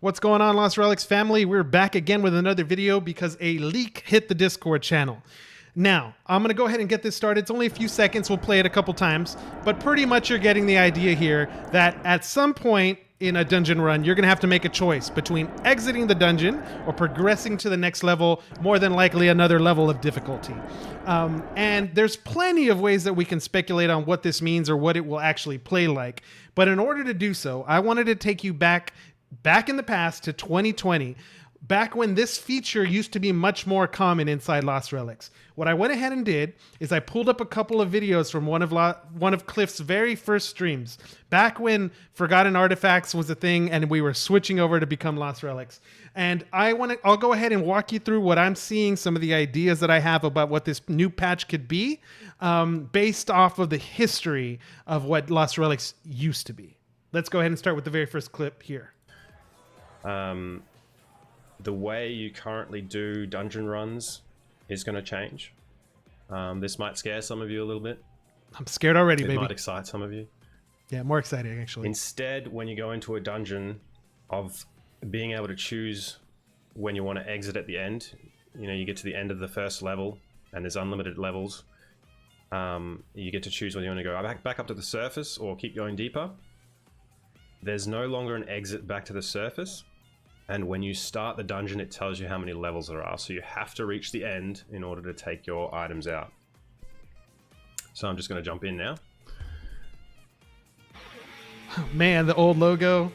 What's going on, LostRelics family? We're back again with another video because a leak hit the Discord channel. Now, I'm going to go ahead and get this started. It's only a few seconds. We'll play it a couple times. But pretty much you're getting the idea here that at some point in a dungeon run, you're going to have to make a choice between exiting the dungeon or progressing to the next level, more than likely another level of difficulty. And there's plenty of ways that we can speculate on what this means or what it will actually play like. But in order to do so, I wanted to take you back in the past to 2020, back when this feature used to be much more common inside LostRelics. What I went ahead and did is I pulled up a couple of videos from one of Cliff's very first streams, back when Forgotten Artifacts was a thing and we were switching over to become LostRelics. And I'll go ahead and walk you through what I'm seeing, some of the ideas that I have about what this new patch could be, based off of the history of what LostRelics used to be. Let's go ahead and start with the very first clip here. The way you currently do dungeon runs is going to change. This might scare some of you a little bit. I'm scared already, baby. It might excite some of you. Yeah, more exciting, actually. Instead, when you go into a dungeon, of being able to choose when you want to exit at the end, you know, you get to the end of the first level, and there's unlimited levels. You get to choose whether you want to go back up to the surface or keep going deeper. There's no longer an exit back to the surface. And when you start the dungeon, it tells you how many levels there are. So you have to reach the end in order to take your items out. So I'm just going to jump in now. Man, the old logo,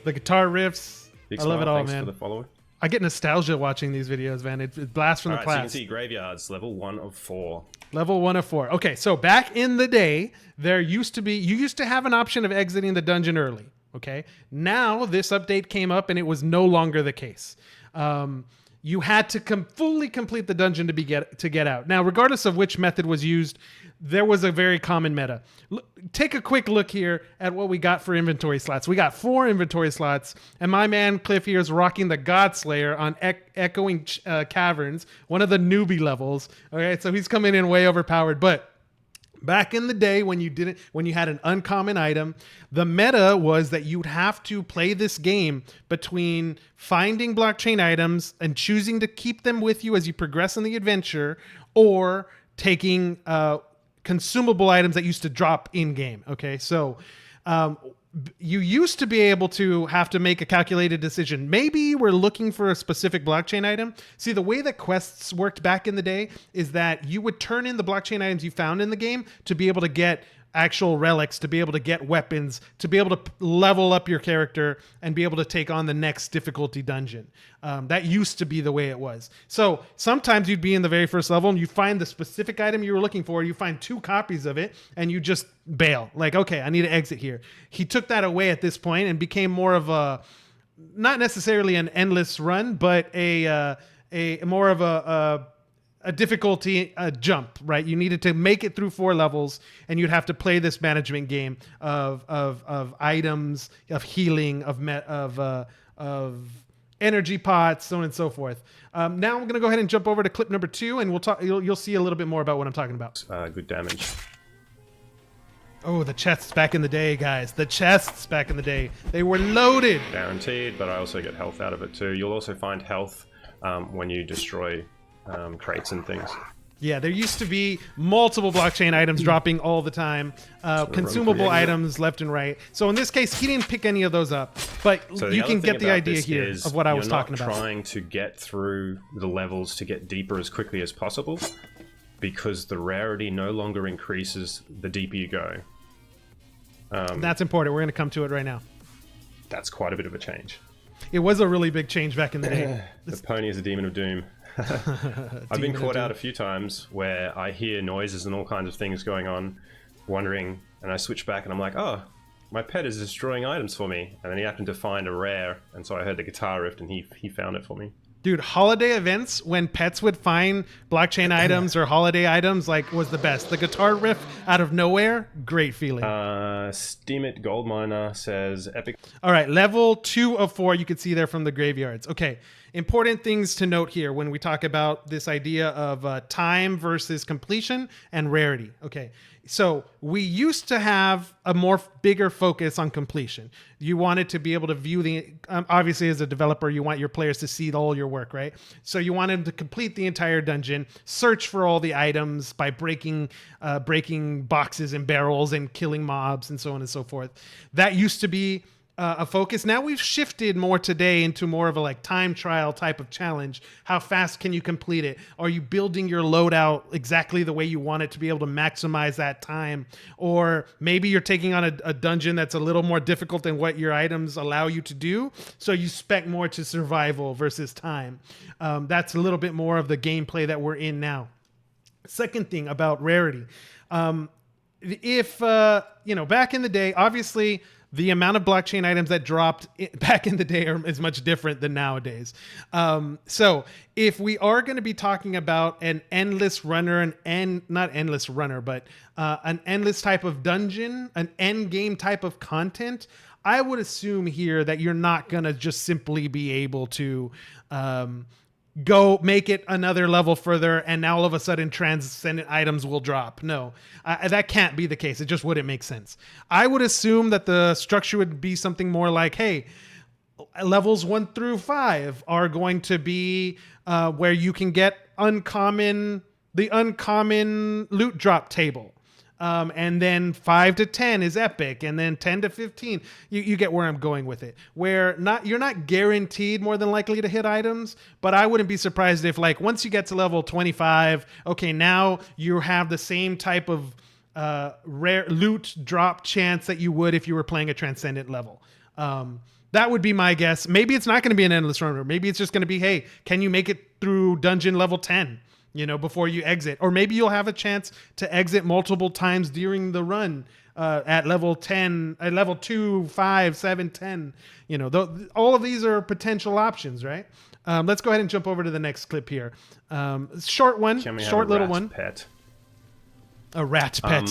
the guitar riffs. I love it all, man. For the follower. I get nostalgia watching these videos, man. It blasts from the past. So you can see graveyards, level 1 of 4. Level 1 of 4. Okay, so back in the day, you used to have an option of exiting the dungeon early. Okay. Now this update came up and it was no longer the case. You had to fully complete the dungeon to get out. Now, regardless of which method was used, there was a very common meta. Take a quick look here at what we got for inventory slots. We got 4 inventory slots, and my man Cliff here is rocking the Godslayer on Echoing Caverns, one of the newbie levels. Okay, so he's coming in way overpowered, but back in the day when you had an uncommon item, the meta was that you'd have to play this game between finding blockchain items and choosing to keep them with you as you progress in the adventure, or taking consumable items that used to drop in game. Okay, so you used to be able to have to make a calculated decision. Maybe you were looking for a specific blockchain item. See, the way that quests worked back in the day is that you would turn in the blockchain items you found in the game to be able to get actual relics, to be able to get weapons, to be able to level up your character and be able to take on the next difficulty dungeon. That used to be the way it was. So sometimes you'd be in the very first level and you find the specific item you were looking for, you find 2 copies of it, and you just bail. Like, okay, I need to exit here. He took that away at this point and became more of a, not necessarily an endless run, but a more of a difficulty jump, right? You needed to make it through 4 levels, and you'd have to play this management game of items, of healing, of energy pots, so on and so forth. Now I'm going to go ahead and jump over to clip number 2, and we'll talk. You'll see a little bit more about what I'm talking about. Good damage. Oh, the chests back in the day, guys. The chests back in the day. They were loaded. Guaranteed, but I also get health out of it too. You'll also find health when you destroy crates and things. Yeah, there used to be multiple blockchain items dropping all the time, consumable items left and right. So in this case, he didn't pick any of those up, but so you can get the idea here of what I was talking about. You're not trying to get through the levels to get deeper as quickly as possible, because the rarity no longer increases the deeper you go. That's important. We're going to come to it right now. That's quite a bit of a change. It was a really big change back in the day. The pony is a demon of doom. I've been caught out a few times where I hear noises and all kinds of things going on, wondering, and I switch back and I'm like, oh, my pet is destroying items for me. And then he happened to find a rare, and so I heard the guitar riff and he found it for me. Dude, holiday events when pets would find blockchain items or holiday items was the best. The guitar riff out of nowhere, great feeling. Steemit Goldminer says epic. All right, level 2 of 4, you can see there from the graveyards. Okay, important things to note here when we talk about this idea of time versus completion and rarity. Okay, So we used to have a more bigger focus on completion. You wanted to be able to view the, obviously as a developer, you want your players to see all your work, right? So you want them to complete the entire dungeon, search for all the items by breaking boxes and barrels and killing mobs and so on and so forth. That used to be a focus. Now we've shifted more today into more of a like time trial type of challenge. How fast can you complete it? Are you building your loadout exactly the way you want it to be able to maximize that time? Or maybe you're taking on a dungeon that's a little more difficult than what your items allow you to do. So you spec more to survival versus time. That's a little bit more of the gameplay that we're in now. Second thing about rarity. If, back in the day, obviously, the amount of blockchain items that dropped back in the day is much different than nowadays. So if we are going to be talking about an endless runner, not endless runner, but an endless type of dungeon, an end game type of content, I would assume here that you're not going to just simply be able to go make it another level further and now all of a sudden transcendent items will drop. No, that can't be the case. It just wouldn't make sense. I would assume that the structure would be something more like, hey, levels 1 through 5 are going to be where you can get the uncommon loot drop table. And then 5 to 10 is epic, and then 10 to 15, you get where I'm going with it. Where you're not guaranteed more than likely to hit items, but I wouldn't be surprised if like once you get to level 25, okay, now you have the same type of rare loot drop chance that you would if you were playing a transcendent level. That would be my guess. Maybe it's not going to be an endless runner. Maybe it's just going to be, hey, can you make it through dungeon level 10? Before you exit. Or maybe you'll have a chance to exit multiple times during the run at level 10, at level 2, 5, 7, 10. All of these are potential options, right? Let's go ahead and jump over to the next clip here. Short one, short little one. Pet? A rat pet.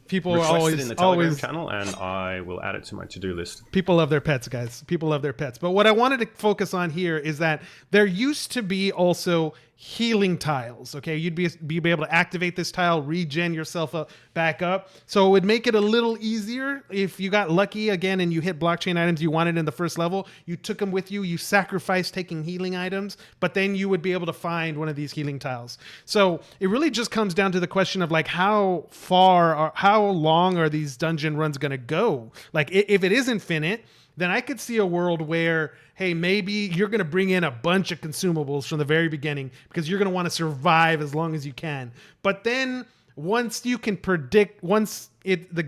People are always in the Telegram channel, and I will add it to my to-do list. People love their pets, guys. People love their pets. But what I wanted to focus on here is that there used to be also healing tiles. Okay, you'd be able to activate this tile, regen yourself back up. So it would make it a little easier if you got lucky again and you hit blockchain items you wanted in the first level. You took them with you. You sacrificed taking healing items, but then you would be able to find one of these healing tiles. So it really just comes down to the question of like how long are these dungeon runs going to go? Like if it is infinite, then I could see a world where, hey, maybe you're going to bring in a bunch of consumables from the very beginning because you're going to want to survive as long as you can. But then once the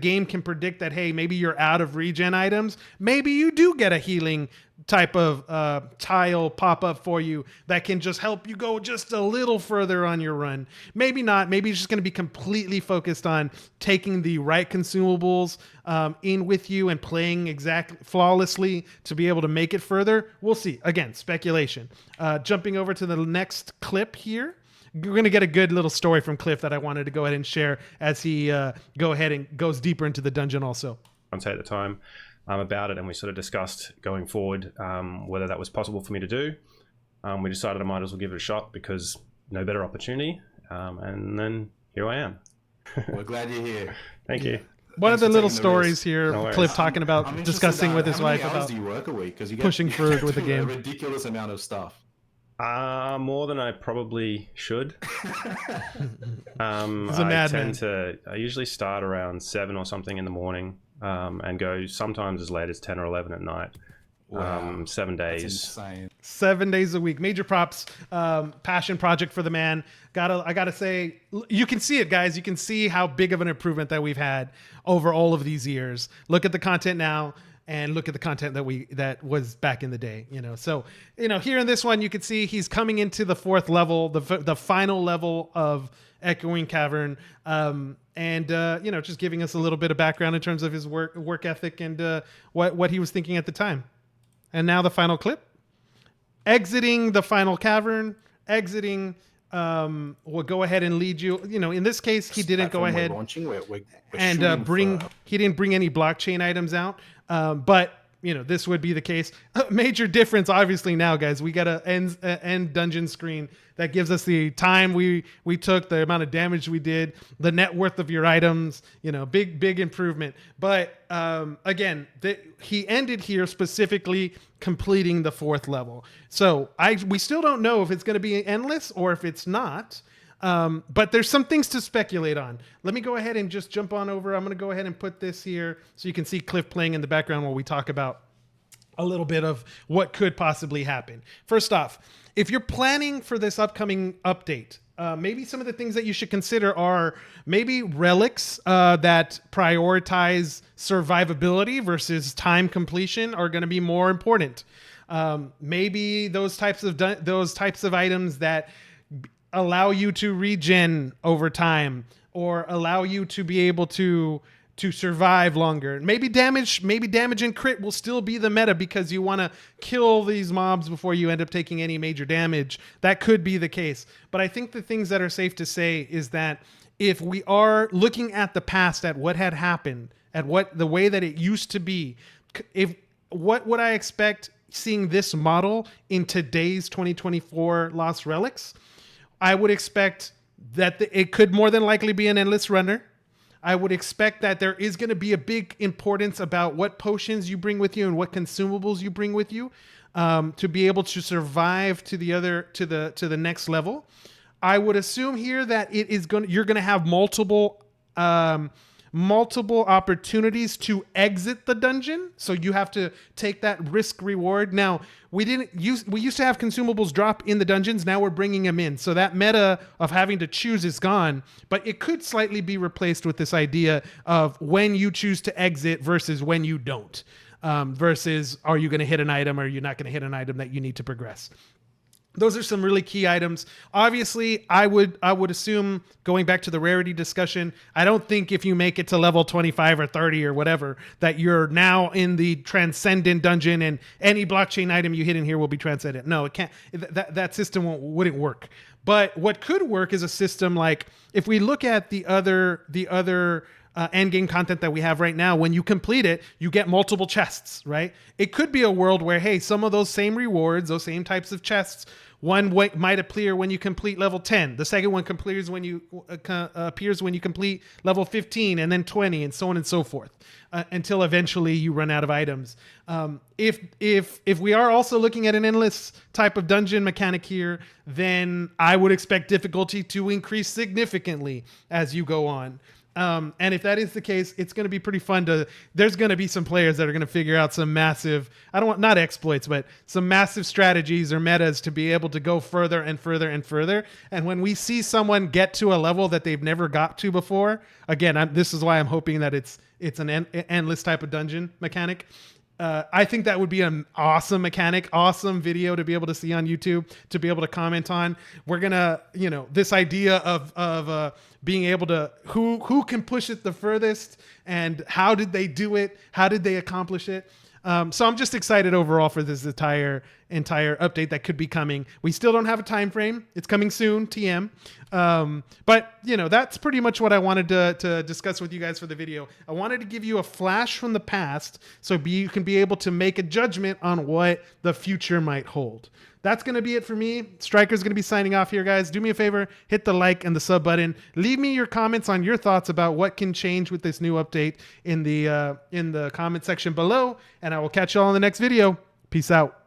game can predict that, hey, maybe you're out of regen items, maybe you do get a healing type of tile pop up for you that can just help you go just a little further on your run. Maybe not. Maybe it's just going to be completely focused on taking the right consumables in with you and playing flawlessly to be able to make it further. We'll see. Again, speculation. Jumping over to the next clip here. We're going to get a good little story from Cliff that I wanted to go ahead and share as he goes deeper into the dungeon also. I'll take the time about it, and we sort of discussed going forward whether that was possible for me to do. We decided I might as well give it a shot because no better opportunity, and then here I am. We're glad you're here. Thank you. One of the little stories here, Cliff talking about discussing with his wife about do you work a week? You pushing forward with the game. A ridiculous amount of stuff. More than I probably should. He's a madman. I usually start around 7 or something in the morning and go sometimes as late as 10 or 11 at night. Wow. 7 days. That's insane. 7 days a week. Major props. Passion project for the man. I gotta say, you can see it, guys. You can see how big of an improvement that we've had over all of these years. Look at the content now. And look at the content that was back in the day, So, here in this one, you can see he's coming into the 4th level, the final level of Echoing Cavern, and just giving us a little bit of background in terms of his work ethic and what he was thinking at the time. And now the final clip, exiting the final cavern, will go ahead and lead you. In this case, he didn't go ahead we're and he didn't bring any blockchain items out. But this would be the case. Major difference, obviously, now, guys. We got a end dungeon screen that gives us the time we took, the amount of damage we did, the net worth of your items. Big improvement. But again, he ended here specifically completing the 4th level. So we still don't know if it's going to be endless or if it's not. But there's some things to speculate on. Let me go ahead and just jump on over. I'm going to go ahead and put this here so you can see Cliff playing in the background while we talk about a little bit of what could possibly happen. First off, if you're planning for this upcoming update, maybe some of the things that you should consider are maybe relics that prioritize survivability versus time completion are going to be more important. Maybe those types of items that allow you to regen over time or allow you to be able to survive longer. Maybe damage and crit will still be the meta because you want to kill these mobs before you end up taking any major damage. That could be the case. But I think the things that are safe to say is that if we are looking at the past, at what had happened, at the way that it used to be, what would I expect seeing this model in today's 2024 Lost Relics? I would expect that it could more than likely be an endless runner. I would expect that there is going to be a big importance about what potions you bring with you and what consumables you bring with you to be able to survive to the next level. I would assume here that you're going to have multiple opportunities to exit the dungeon. So you have to take that risk reward. Now, we used to have consumables drop in the dungeons. Now we're bringing them in. So that meta of having to choose is gone, but it could slightly be replaced with this idea of when you choose to exit versus when you don't, versus are you going to hit an item or you're not going to hit an item that you need to progress. Those are some really key items. Obviously, I would assume, going back to the rarity discussion, I don't think if you make it to level 25 or 30 or whatever, that you're now in the transcendent dungeon and any blockchain item you hit in here will be transcendent. No, it can't. That system wouldn't work. But what could work is a system like, if we look at the other end game content that we have right now, when you complete it, you get multiple chests, right? It could be a world where, hey, some of those same rewards, those same types of chests, one might appear when you complete level 10. The second one appears when you complete level 15 and then 20 and so on and so forth, until eventually you run out of items. If we are also looking at an endless type of dungeon mechanic here, then I would expect difficulty to increase significantly as you go on. And if that is the case, it's going to be pretty fun there's going to be some players that are going to figure out some massive, not exploits, but some massive strategies or metas to be able to go further and further and further. And when we see someone get to a level that they've never got to before, again, this is why I'm hoping that it's an endless type of dungeon mechanic. I think that would be an awesome mechanic, awesome video to be able to see on YouTube, to be able to comment on. We're gonna, this idea of being able to who can push it the furthest and how did they do it? How did they accomplish it? So I'm just excited overall for this entire update that could be coming. We still don't have a time frame. It's coming soon, TM. But that's pretty much what I wanted to discuss with you guys for the video. I wanted to give you a flash from the past so you can be able to make a judgment on what the future might hold. That's going to be it for me. Striker's going to be signing off here, guys. Do me a favor, hit the like and the sub button. Leave me your comments on your thoughts about what can change with this new update in the comment section below, and I will catch you all in the next video. Peace out.